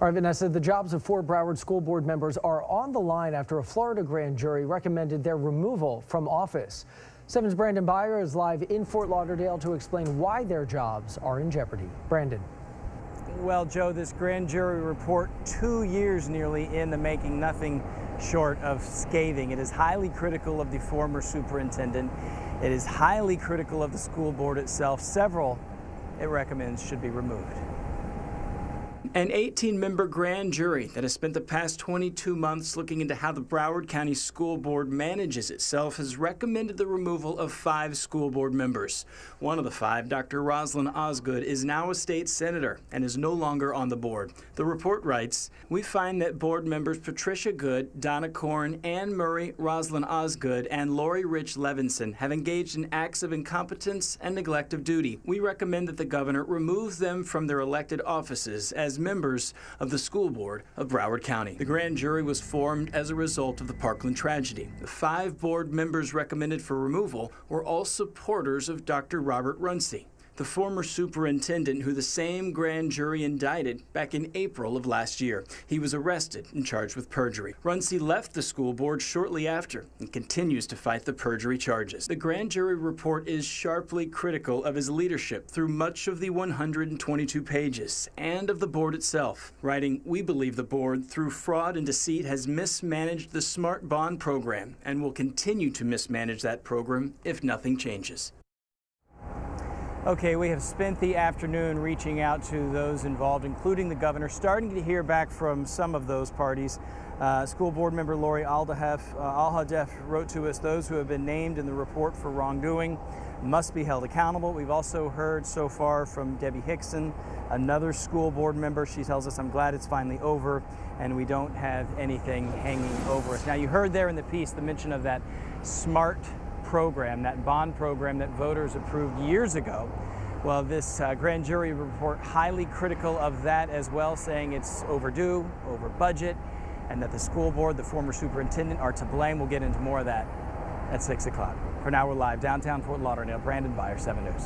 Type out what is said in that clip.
All right, Vanessa, the jobs of 4 Broward School Board members are on the line after a Florida grand jury recommended their removal from office. 7's Brandon Beyer is live in Fort Lauderdale to explain why their jobs are in jeopardy. Brandon. Well, Joe, this grand jury report, 2 years nearly in the making, nothing short of scathing. It is highly critical of the former superintendent. It is highly critical of the school board itself. Several it recommends should be removed. An 18-member grand jury that has spent the past 22 months looking into how the Broward County School Board manages itself has recommended the removal of 5 school board members. One of the 5, Dr. Roslyn Osgood, is now a state senator and is no longer on the board. The report writes, "We find that board members Patricia Good, Donna Korn, Ann Murray, Roslyn Osgood, and Lori Rich Levinson have engaged in acts of incompetence and neglect of duty. We recommend that the governor remove them from their elected offices as members of the school board of Broward County." The grand jury was formed as a result of the Parkland tragedy. The 5 board members recommended for removal were all supporters of Dr. Robert Runcie, the former superintendent who the same grand jury indicted back in April of last year. He was arrested and charged with perjury. Runcie left the school board shortly after and continues to fight the perjury charges. The grand jury report is sharply critical of his leadership through much of the 122 pages and of the board itself, writing, "We believe the board, through fraud and deceit, has mismanaged the SMART bond program and will continue to mismanage that program if nothing changes." Okay, we have spent the afternoon reaching out to those involved, including the governor, starting to hear back from some of those parties. School board member Lori Alhadeff wrote to us, "Those who have been named in the report for wrongdoing must be held accountable." We've also heard so far from Debbie Hickson, another school board member. She tells us, "I'm glad it's finally over and we don't have anything hanging over us." Now, you heard there in the piece the mention of that SMART program, that bond program that voters approved years ago. Well, this grand jury report highly critical of that as well, saying it's overdue, over budget, and that the school board, the former superintendent, are to blame. We'll get into more of that at 6 o'clock. For now, we're live downtown Fort Lauderdale. Brandon Beyer, 7 News.